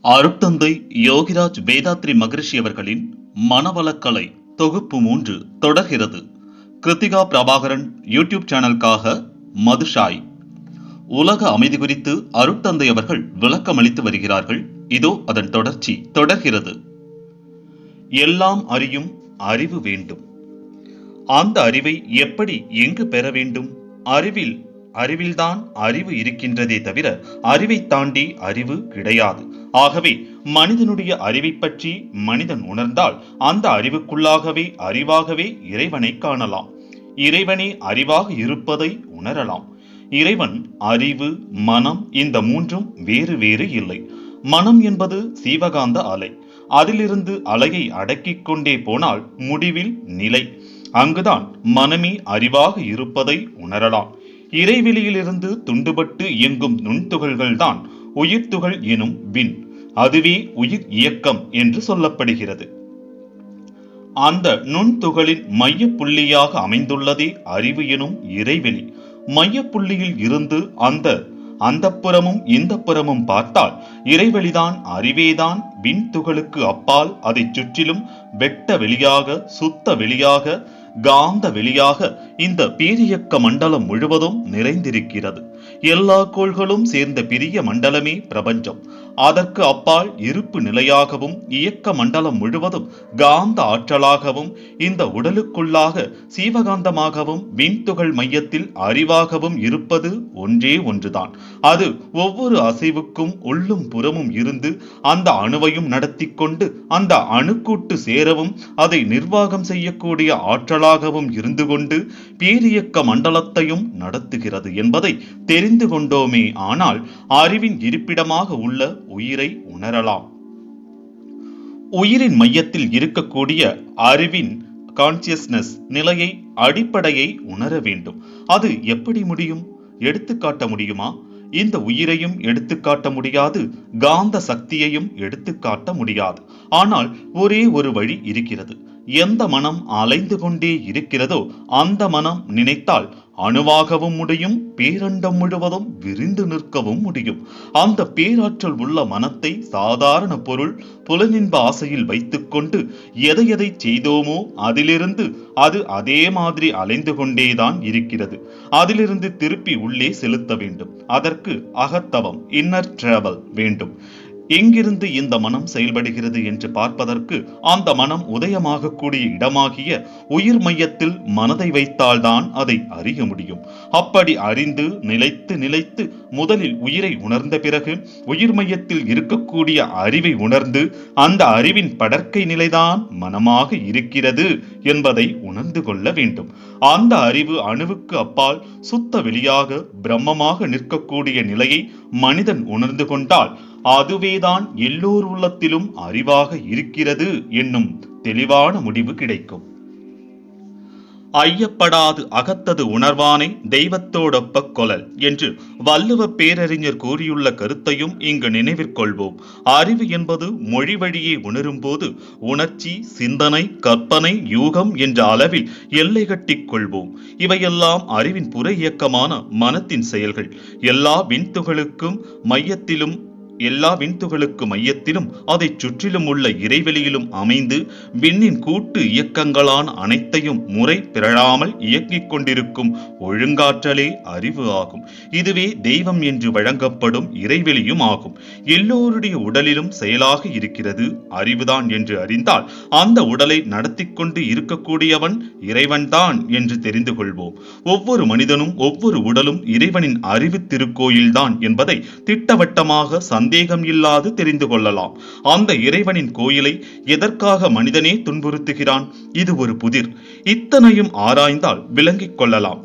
அருட்தந்தை யோகிராஜ் வேதாத்ரி மகரிஷி அவர்களின் மனவளக்கலை தொகுப்பு 3 தொடர்கிறது. கிருத்திகா பிரபாகரன் யூடியூப் சேனலுக்காக மதுஷாய். உலக அமைதி குறித்து அருட்தந்தை அவர்கள் விளக்கம் அளித்து வருகிறார்கள். இதோ அதன் தொடர்ச்சி தொடர்கிறது. எல்லாம் அறியும் அறிவு வேண்டும். அந்த அறிவை எப்படி எங்கு பெற வேண்டும்? அறிவில்தான் அறிவு இருக்கின்றதே தவிர அறிவை தாண்டி அறிவு கிடையாது. ஆகவே மனிதனுடைய அறிவை பற்றி மனிதன் உணர்ந்தால் அந்த அறிவுக்குள்ளாகவே அறிவாகவே இறைவனை காணலாம். இறைவனே அறிவாக இருப்பதை உணரலாம். இறைவன், அறிவு, மனம் இந்த மூன்றும் வேறு வேறு இல்லை. மனம் என்பது சீவகாந்த அலை. அதிலிருந்து அலையை அடக்கிக் கொண்டே போனால் முடிவில் நிலை. அங்குதான் மனமே அறிவாக இருப்பதை உணரலாம். இறைவெளியிலிருந்து துண்டுபட்டு இயங்கும் நுண்துகள்கள் தான் உயிர்த்துகள் எனும் விண். அதுவே உயிர் இயக்கம் என்று சொல்லப்படுகிறது. அந்த நுண்துகளின் மைய புள்ளியாக அமைந்துள்ளதே அறிவு எனும் இறைவெளி. மைய புள்ளியில் இருந்து அந்த புறமும் இந்த புறமும் பார்த்தால் இறைவெளிதான், அறிவேதான். விண்துகளுக்கு அப்பால் அதை சுற்றிலும் வெட்ட வெளியாக, சுத்த வெளியாக, காந்த வெளியாக இந்த பேரியக்க மண்டலம் முழுவதும் நிறைந்திருக்கிறது. எல்லா கோள்களும் சேர்ந்த பெரிய மண்டலமே பிரபஞ்சம். அதற்கு அப்பால் இருப்பு நிலையாகவும் இயக்க மண்டலம் முழுவதும் காந்த ஆற்றலாகவும் இந்த உடலுக்குள்ளாக சீவகாந்தமாகவும் விண்துகள் மையத்தில் அறிவாகவும் இருப்பது ஒன்றே ஒன்றுதான். அது ஒவ்வொரு அசைவுக்கும் உள்ளும் புறமும் இருந்து அந்த அணுவையும் நடத்தி கொண்டு அந்த அணுக்கூட்டு சேரவும் அதை நிர்வாகம் செய்யக்கூடிய ஆற்றலாகவும் இருந்து கொண்டு பேரியக்க மண்டலத்தையும் நடத்துகிறது என்பதை தெரிந்து கொண்டோமே ஆனால் அறிவின் இருப்பிடமாக உள்ள உயிரை உணரலாம். உயிரின் மையத்தில் இருக்கக்கூடிய அறிவின் கான்சியஸ்னஸ் நிலையை, அடிப்படையை உணர வேண்டும். அது எப்படி முடியும்? எடுத்துக்காட்ட முடியுமா? இந்த உயிரையும் எடுத்துக்காட்ட முடியாது, காந்த சக்தியையும் எடுத்துக்காட்ட முடியாது. ஆனால் ஒரே ஒரு வழி இருக்கிறது. எந்த மனம் அலைந்து கொண்டே இருக்கிறதோ அந்த மனம் நினைத்தால் அணுவாகவும் முடியும், பேரண்டம் முழுவதும் விரிந்து நிற்கவும் முடியும். அந்த பேராற்றல் உள்ள மனத்தை சாதாரண பொருள் புலனின்ப ஆசையில் வைத்துக்கொண்டு எதை செய்தோமோ அதிலிருந்து அது அதே மாதிரி அலைந்து கொண்டேதான் இருக்கிறது. அதிலிருந்து திருப்பி உள்ளே செலுத்த வேண்டும். அதற்கு அகத்தவம், இன்னர் டிராவல் வேண்டும். எங்கிருந்து இந்த மனம் செயல்படுகிறது என்று பார்ப்பதற்கு அந்த மனம் உதயமாகக்கூடிய இடமாகிய உயிர் மையத்தில் மனதை வைத்தால்தான் அதை அறிய முடியும். அப்படி அறிந்து நிலைத்து முதலில் உயிரை உணர்ந்த பிறகு உயிர் மையத்தில் இருக்கக்கூடிய அறிவை உணர்ந்து அந்த அறிவின் படற்கை நிலைதான் மனமாக இருக்கிறது என்பதை உணர்ந்து கொள்ள வேண்டும். அந்த அறிவு அணுவுக்கு அப்பால் சுத்த வெளியாக பிரம்மமாக நிற்கக்கூடிய நிலையை மனிதன் உணர்ந்து கொண்டால் அதுவேதான் எல்லோர் உள்ளத்திலும் அறிவாக இருக்கிறது என்னும் தெளிவான முடிவு கிடைக்கும். ஐயப்படாது அகத்தது உணர்வானை தெய்வத்தோடொப்ப கொளல் என்று வள்ளுவ பேரறிஞர் கூறியுள்ள கருத்தையும் இங்கு நினைவிற்கொள்வோம். அறிவு என்பது மொழி வழியே உணரும் போது உணர்ச்சி, சிந்தனை, கற்பனை, யூகம் என்ற அளவில் எல்லை கட்டிக் கொள்வோம். இவையெல்லாம் அறிவின் புற இயக்கமான மனத்தின் செயல்கள். எல்லா விண்துகளுக்கு மையத்திலும் அதை சுற்றிலும் உள்ள இறைவெளியிலும் அமைந்து விண்ணின் கூட்டு இயக்கங்களான அனைத்தையும் முறை பிறழாமல் இயக்கிக் கொண்டிருக்கும் ஒழுங்காற்றலே அறிவு ஆகும். இதுவே தெய்வம் என்று வழங்கப்படும் இறைவெளியும் ஆகும். எல்லோருடைய உடலிலும் செயலாக இருக்கிறது அறிவுதான் என்று அறிந்தால் அந்த உடலை நடத்தி கொண்டு இருக்கக்கூடியவன் இறைவன்தான் என்று தெரிந்து கொள்வோம். ஒவ்வொரு மனிதனும் ஒவ்வொரு உடலும் இறைவனின் அறிவு திருக்கோயில்தான் என்பதை திட்டவட்டமாக சந்தேகம் இல்லாது தெரிந்து கொள்ளலாம். அந்த இறைவனின் கோயிலை எதற்காக மனிதனே துன்புறுத்துகிறான்? இது ஒரு புதிர். இத்தனையும் ஆராய்ந்தால் விளங்கிக் கொள்ளலாம்.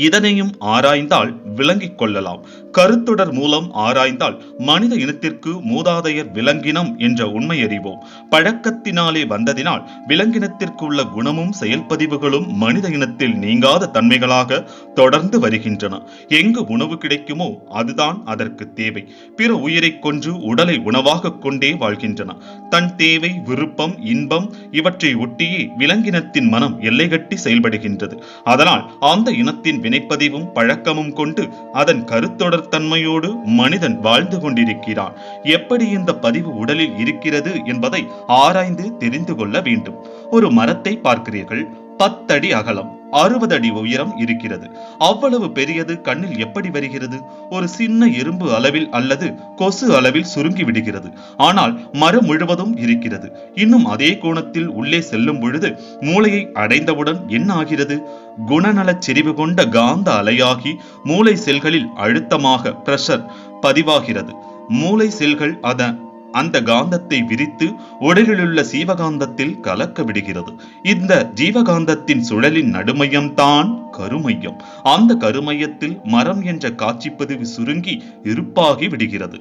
இதனையும் ஆராய்ந்தால் விளங்கிக் கொள்ளலாம். கருத்தொடர் மூலம் ஆராய்ந்தால் மனித இனத்திற்கு மூதாதையர் விலங்கினம் என்ற உண்மை அறிவோம். பழக்கத்தினாலே வந்ததினால் விலங்கினத்திற்கு உள்ள குணமும் செயல்பதிவுகளும் மனித இனத்தில் நீங்காத தன்மைகளாக தொடர்ந்து வருகின்றன. எங்கு உணவு கிடைக்குமோ அதுதான் அதற்கு தேவை. பிற உயிரை கொன்று உடலை உணவாக கொண்டே வாழ்கின்றன. தன் தேவை, விருப்பம், இன்பம் இவற்றை ஒட்டியே விலங்கினத்தின் மனம் எல்லை கட்டி செயல்படுகின்றது. அதனால் அந்த இனத்தின் வினைப்பதிவும் பழக்கமும் கொண்டு அதன் கருத்தொடர் தன்மையோடு மனிதன் வாழ்ந்து கொண்டிருக்கிறான். எப்படி இந்த பதிவு உடலில் இருக்கிறது என்பதை ஆராய்ந்து தெரிந்து கொள்ள வேண்டும். ஒரு மரத்தை பார்க்கிறீர்கள். 10 அடி அகலம், 60 அடி உயரம் இருக்கிறது. அவ்வளவு பெரியது கண்ணில் எப்படி வருகிறது? ஒரு சின்ன எறும்பு அளவில் அல்லது கொசு அளவில் சுருங்கி விடுகிறது. ஆனால் மரம் முழுவதும் இருக்கிறது. இன்னும் அதே கோணத்தில் உள்ளே செல்லும் பொழுது மூளையை அடைந்தவுடன் என்ன ஆகிறது? குணநலச் செறிவு கொண்ட காந்த அலையாகி மூளை செல்களில் அழுத்தமாக பிரஷர் பதிவாகிறது. மூளை செல்கள் அந்த காந்தத்தை விரித்து உடலிலுள்ள சீவகாந்தத்தில் கலக்க விடுகிறது. இந்த ஜீவகாந்தத்தின் சுழலின் நடுமையம் தான் கருமையம். அந்த கருமையத்தில் மரம் என்ற காட்சிப்பதிவு சுருங்கி இருப்பாகி விடுகிறது.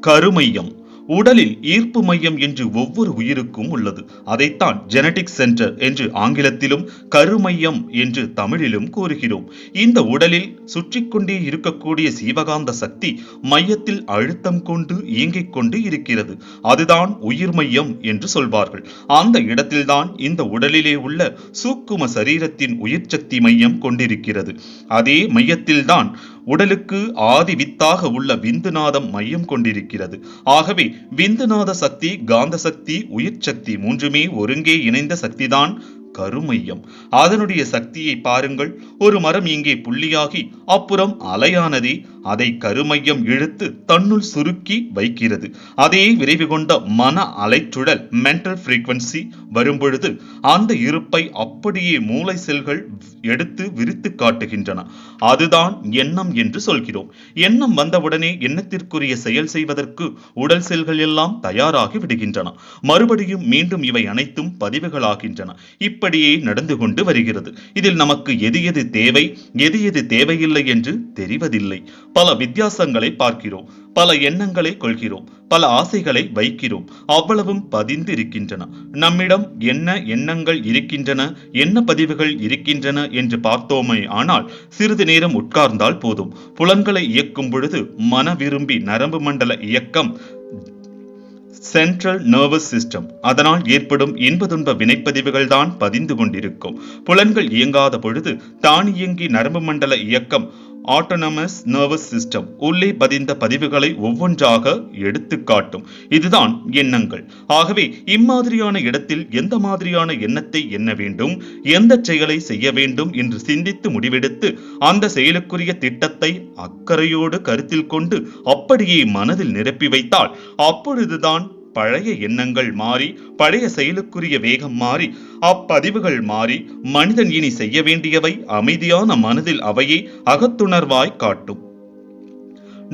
கருமையம் உடலில் ஈர்ப்பு மையம் என்று ஒவ்வொரு உயிருக்கும் உள்ளது. அதைத்தான் ஜெனடிக் சென்டர் என்று ஆங்கிலத்திலும் கருமையம் என்று தமிழிலும் கூறுகிறோம். இந்த உடலில் சுற்றி கொண்டே இருக்கக்கூடிய சீவகாந்த சக்தி மையத்தில் அழுத்தம் கொண்டு இயங்கிக் கொண்டு இருக்கிறது. அதுதான் உயிர் மையம் என்று சொல்வார்கள். அந்த இடத்தில்தான் இந்த உடலிலே உள்ள சூக்கும சரீரத்தின் உயிர் சக்தி மையம் கொண்டிருக்கிறது. அதே மையத்தில்தான் உடலுக்கு ஆதி வித்தாக உள்ள விந்துநாதம் மையம் கொண்டிருக்கிறது. ஆகவே விந்துநாத சக்தி, காந்த சக்தி, உயிர் சக்தி மூன்றுமே ஒருங்கே இணைந்த சக்திதான் கருமையம். அதனுடைய சக்தியை பாருங்கள். ஒரு மரம் இங்கே புள்ளியாகி அப்புறம் அலையானதே அதை கருமையம் இழுத்து தன்னுள் சுருக்கி வைக்கிறது. அதே விரைவு கொண்ட மன அலைச்சுழல் மென்டல் ஃப்ரீக்வன்சி வரும்பொழுது அந்த இருப்பை அப்படியே மூளை செல்கள் எடுத்து விரித்து காட்டுகின்றன. அதுதான் எண்ணம் என்று சொல்கிறோம். எண்ணம் வந்தவுடனே எண்ணத்திற்குரிய செயல் செய்வதற்கு உடல் செல்கள் எல்லாம் தயாராகி விடுகின்றன. மறுபடியும் மீண்டும் இவை அனைத்தும் பதிவுகளாகின்றன. இப்படியே நடந்து கொண்டு வருகிறது. இதில் நமக்கு எது எது தேவை, எது எது தேவையில்லை என்று தெரிவதில்லை. பல வித்தியாசங்களை பார்க்கிறோம், பல எண்ணங்களை கொள்கிறோம், பல ஆசைகளை வைக்கிறோம். அவ்வளவும் பதிந்து இருக்கின்றன. நம்மிடம் என்ன எண்ணங்கள் இருக்கின்றன, என்ன பதிவுகள் இருக்கின்றன என்று பார்த்தோமே ஆனால் சிறிது நேரம் உட்கார்ந்தால் போதும். புலன்களை இயக்கும் பொழுது மன விரும்பி நரம்பு மண்டல இயக்கம் சென்ட்ரல் நர்வஸ் சிஸ்டம், அதனால் ஏற்படும் இன்ப துன்ப வினைப்பதிவுகள் தான் பதிந்து கொண்டிருக்கும். புலன்கள் இயங்காத பொழுது தானியங்கி நரம்பு மண்டல இயக்கம் ஆட்டோனமஸ் நர்வஸ் சிஸ்டம் உள்ளே பதிந்த பதிவுகளை ஒவ்வொன்றாக எடுத்து காட்டும். இதுதான் எண்ணங்கள். ஆகவே இம்மாதிரியான இடத்தில் எந்த மாதிரியான எண்ணத்தை எண்ண வேண்டும், எந்த செயலை செய்ய வேண்டும் என்று சிந்தித்து முடிவெடுத்து அந்த செயலுக்குரிய திட்டத்தை அக்கறையோடு கருத்தில் கொண்டு அப்படியே மனதில் நிரப்பி வைத்தால் அப்பொழுதுதான் பழைய எண்ணங்கள் மாறி, பழைய செயலுக்குரிய வேகம் மாறி, அப்பதிவுகள் மாறி மனிதன் இனி செய்ய வேண்டியவை அமைதியான மனதில் அவையே அகத்துணர்வாய் காட்டும்.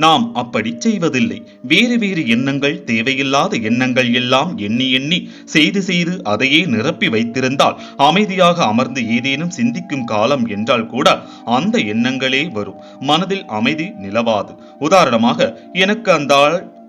நாம் அப்படி செய்வதில்லை. வேறு வேறு எண்ணங்கள், தேவையில்லாத எண்ணங்கள் எல்லாம் எண்ணி எண்ணி செய்து செய்து அதையே நிரப்பி வைத்திருந்தால் அமைதியாக அமர்ந்து ஏதேனும் சிந்திக்கும் காலம் என்றால் கூட அந்த எண்ணங்களே வரும். மனதில் அமைதி நிலவாது. உதாரணமாக, எனக்கு அந்த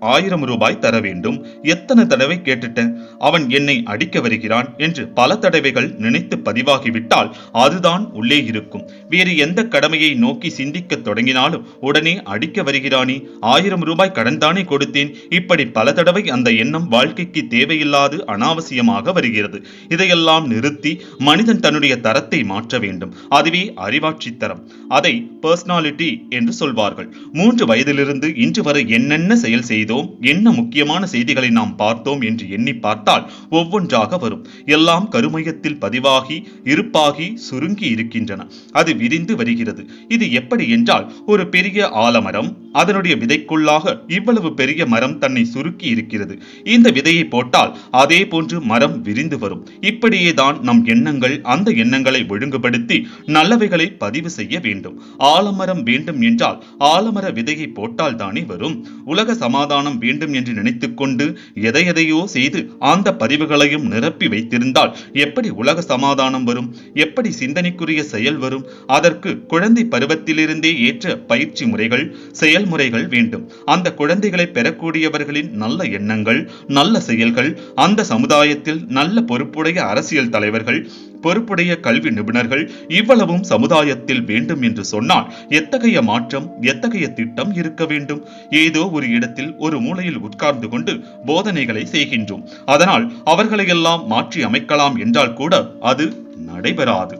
1000 ரூபாய் தர வேண்டும். எத்தனை தடவை கேட்டுட்டேன், அவன் என்னை அடிக்க வருகிறான் என்று பல தடவைகள் நினைத்து பதிவாகிவிட்டால் அதுதான் உள்ளே இருக்கும். வேறு எந்த கடமையை நோக்கி சிந்திக்க தொடங்கினாலும் உடனே அடிக்க வருகிறானே, 1000 ரூபாய் கடன் தானே கொடுத்தேன், இப்படி பல தடவை அந்த எண்ணம் வாழ்க்கைக்கு தேவையில்லாது அனாவசியமாக வருகிறது. இதையெல்லாம் நிறுத்தி மனிதன் தன்னுடைய தரத்தை மாற்ற வேண்டும். அதுவே அறிவாட்சி தரம். அதை பர்சனாலிட்டி என்று சொல்வார்கள். 3 வயதிலிருந்து இன்று வரை என்னென்ன செயல் செய்தோம், என்ன முக்கியமான செய்திகளை நாம் பார்த்தோம் என்று எண்ணி பார்த்தால் ஒவ்வொன்றாக வரும். எல்லாம் கருமையத்தில் பதிவாகி இருப்பாகி சுருங்கி இருக்கின்றன. அது விரிந்து வருகிறது. இது எப்படி என்றால், ஒரு பெரிய ஆலமரம், அதனுடைய விதைக்குள்ளாக இவ்வளவு பெரிய மரம் தன்னை சுருக்கி இருக்கிறது. இந்த விதையை போட்டால் அதே போன்று மரம் விரிந்து வரும். இப்படியே தான் நம் எண்ணங்கள். அந்த எண்ணங்களை ஒழுங்குபடுத்தி நல்லவைகளை பதிவு செய்ய வேண்டும். ஆலமரம் வேண்டும் என்றால் ஆலமர விதையை போட்டால் தானே வரும். உலக சமாதானம் வேண்டும் என்று நினைத்துக் கொண்டு எதையோ செய்து அந்த பதிவுகளையும் நிரப்பி வைத்திருந்தால் எப்படி உலக சமாதானம் வரும்? எப்படி சிந்தனைக்குரிய செயல் வரும்? அதற்கு குழந்தை பருவத்திலிருந்தே ஏற்ற பயிற்சி முறைகள், செயல்முறைகள் வேண்டும். அந்த குழந்தைகளை பெறக்கூடியவர்களின் நல்ல எண்ணங்கள், நல்ல செயல்கள், அந்த சமுதாயத்தில் நல்ல பொறுப்புடைய அரசியல் தலைவர்கள், பொறுப்புடைய கல்வி நிபுணர்கள் இவ்வளவும் சமுதாயத்தில் வேண்டும் என்று சொன்னால் எத்தகைய மாற்றம், எத்தகைய திட்டம் இருக்க வேண்டும்? ஏதோ ஒரு இடத்தில் ஒரு மூலையில் உட்கார்ந்து கொண்டு போதனைகளை செய்கின்றோம். அதனால் அவர்களையெல்லாம் மாற்றி அமைக்கலாம் என்றால் கூட அது நடைபெறாது.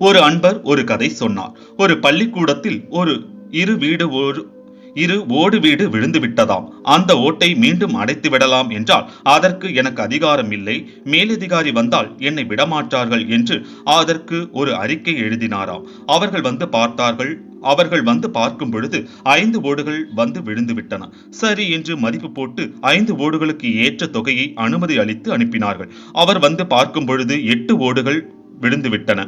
ஒரு அன்பர் ஒரு கதை சொன்னார். ஒரு பள்ளிக்கூடத்தில் இரு ஓடு வீடு விழுந்து விட்டதாம். அந்த ஓட்டை மீண்டும் அடைத்து விடலாம் என்றால் அதற்கு எனக்கு அதிகாரம் இல்லை, மேலதிகாரி வந்தால் என்னை விடமாட்டார்கள் என்று அதற்கு ஒரு அறிக்கை எழுதினாராம். அவர்கள் வந்து பார்த்தார்கள். அவர்கள் வந்து பார்க்கும் பொழுது 5 ஓடுகள் வந்து விழுந்து விட்டன. சரி என்று மதிப்பு போட்டு 5 ஓடுகளுக்கு ஏற்ற தொகையை அனுமதி அளித்து அனுப்பினார்கள். அவர் வந்து பார்க்கும் பொழுது 8 ஓடுகள் விழுந்து விட்டன.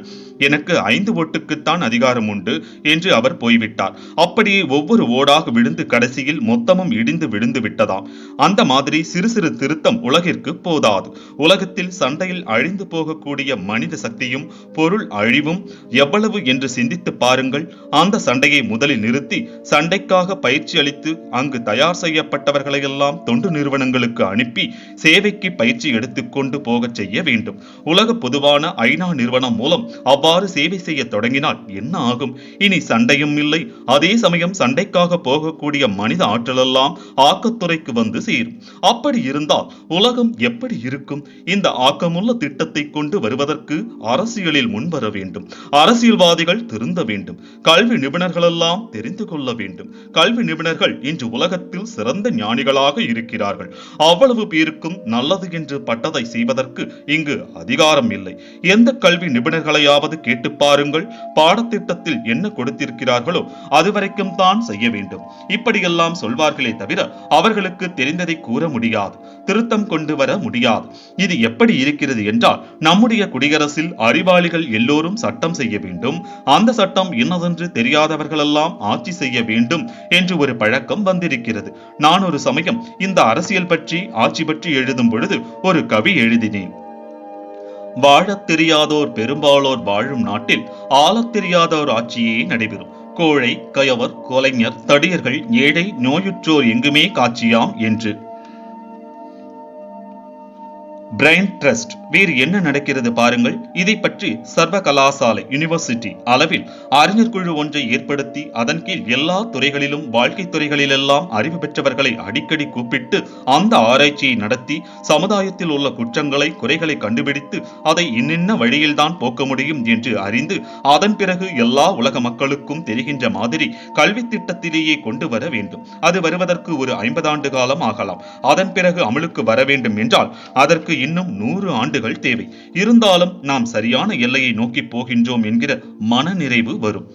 எனக்கு 5 ஓட்டுக்குத்தான் அதிகாரம் உண்டு என்று அவர் போய்விட்டார். அப்படியே ஒவ்வொரு ஓடாக விழுந்து கடைசியில் மொத்தமும் இடிந்து விழுந்து விட்டதாம். அந்த மாதிரி சிறு சிறு திருத்தம் உலகிற்கு போதாது. உலகத்தில் சண்டையில் அழிந்து போகக்கூடிய மனித சக்தியும் பொருள் அழிவும் எவ்வளவு என்று சிந்தித்து பாருங்கள். அந்த சண்டையை முதலில் நிறுத்தி சண்டைக்காக பயிற்சி அளித்து அங்கு தயார் செய்யப்பட்டவர்களையெல்லாம் தொண்டு நிறுவனங்களுக்கு அனுப்பி சேவைக்கு பயிற்சி எடுத்துக்கொண்டு போகச் செய்ய வேண்டும். உலக பொதுவான ஐநா நிறுவனம் மூலம் அவ்வாறு சேவை செய்ய தொடங்கினால் என்ன ஆகும்? இனி சண்டையும் இல்லை. அதே சமயம் சண்டைக்காக போகக்கூடிய மனித ஆற்றலெல்லாம் ஆக்கத்துறைக்கு வந்து சேரும். அப்படி இருந்தால் உலகம் எப்படி இருக்கும்? இந்த ஆக்கமுள்ள திட்டத்தை கொண்டு வருவதற்கு அரசியலில் முன்வர வேண்டும். அரசியல்வாதிகள் திருந்த வேண்டும். கல்வி நிபுணர்கள் எல்லாம் தெரிந்து கொள்ள வேண்டும். கல்வி நிபுணர்கள் இன்று உலகத்தில் சிறந்த ஞானிகளாக இருக்கிறார்கள். அவ்வளவு பேருக்கும் நல்லது என்று பட்டதை செய்வதற்கு இங்கு அதிகாரம் இல்லை. எந்த கல்வி நிபுணர்களையாவது கேட்டு பாருங்கள். பாடத்திட்டத்தில் என்ன கொடுத்திருக்கிறார்களோ அதுவரைக்கும் தான் செய்ய வேண்டும். இப்படியெல்லாம் சொல்வார்களே தவிர அவர்களுக்கு தெரிந்ததை கூற முடியாது, திருத்தம் கொண்டு வர முடியாது. இது எப்படி இருக்கிறது என்றால், நம்முடைய குடியரசில் அறிவாளிகள் எல்லோரும் சட்டம் செய்ய வேண்டும், அந்த சட்டம் இன்னதென்று தெரியாதவர்களெல்லாம் ஆட்சி செய்ய வேண்டும் என்று ஒரு பழக்கம் வந்திருக்கிறது. நான் ஒரு சமயம் இந்த அரசியல் பற்றி ஆட்சி பற்றி எழுதும் பொழுது ஒரு கவி எழுதினேன். வாழத் தெரியாதோர் பெரும்பாலோர் வாழும் நாட்டில் ஆளத் தெரியாதோர் ஆட்சியே நடைபெறும். கோழை, கயவர், கொலைஞர், தடியர்கள், ஏழை, நோயுற்றோர் எங்குமே காட்சியாம் என்று. பிரைன் ட்ரஸ்ட் வேறு என்ன நடக்கிறது பாருங்கள். இதை பற்றி சர்வ கலாசாலை யூனிவர்சிட்டி அளவில் அறிஞர் குழு ஒன்றை ஏற்படுத்தி அதன் கீழ் எல்லா துறைகளிலும் வாழ்க்கை துறைகளிலெல்லாம் அறிவு பெற்றவர்களை அடிக்கடி கூப்பிட்டு அந்த ஆராய்ச்சியை நடத்தி சமுதாயத்தில் உள்ள குற்றங்களை குறைகளை கண்டுபிடித்து அதை இன்னின்ன வழியில்தான் போக்க முடியும் என்று அறிந்து அதன் பிறகு எல்லா உலக மக்களுக்கும் தெரிகின்ற மாதிரி கல்வி திட்டத்திலேயே கொண்டு வர வேண்டும். அது வருவதற்கு ஒரு 50 ஆண்டு காலம் ஆகலாம். அதன் பிறகு அமலுக்கு வர வேண்டும் என்றால் அதற்கு இன்னும் 100 ஆண்டுகள் தேவை. இருந்தாலும் நாம் சரியான எல்லையை நோக்கி போகின்றோம் என்கிற மனநிறைவு வரும்.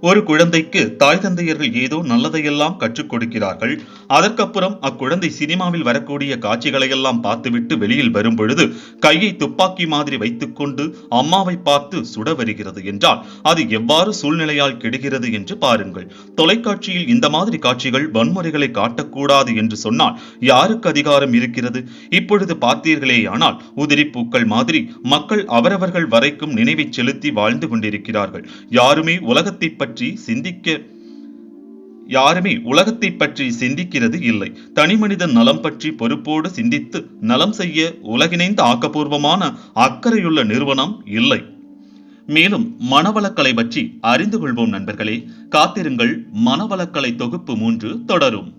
ஒரு குழந்தைக்கு தாய் தந்தையர்கள் ஏதோ நல்லதையெல்லாம் கற்றுக் கொடுக்கிறார்கள். அதற்கப்புறம் அக்குழந்தை சினிமாவில் வரக்கூடிய காட்சிகளை எல்லாம் பார்த்துவிட்டு வெளியில் வரும் பொழுது கையை துப்பாக்கி மாதிரி வைத்துக்கொண்டு அம்மாவை பார்த்து சுட வருகிறது என்றால் அது எவ்வாறு சூழ்நிலையால் கெடுகிறது என்று பாருங்கள். தொலைக்காட்சியில் இந்த மாதிரி காட்சிகள் வன்முறைகளை காட்டக்கூடாது என்று சொன்னால் யாருக்கு அதிகாரம் இருக்கிறது? இப்பொழுது பார்த்தீர்களேயானால் உதிரி பூக்கள் மாதிரி மக்கள் அவரவர்கள் வரைக்கும் நினைவை செலுத்தி வாழ்ந்து கொண்டிருக்கிறார்கள். யாருமே உலகத்தை பற்றி சிந்திக்கிறது இல்லை. தனிமனிதன் நலம் பற்றி பொறுப்போடு சிந்தித்து நலம் செய்ய உலகிணைந்த ஆக்கப்பூர்வமான அக்கறையுள்ள நிறுவனம் இல்லை. மேலும் மனவளக்கலை பற்றி அறிந்து கொள்வோம் நண்பர்களே. காத்திருங்கள், மனவளக்கலை தொகுப்பு 3 தொடரும்.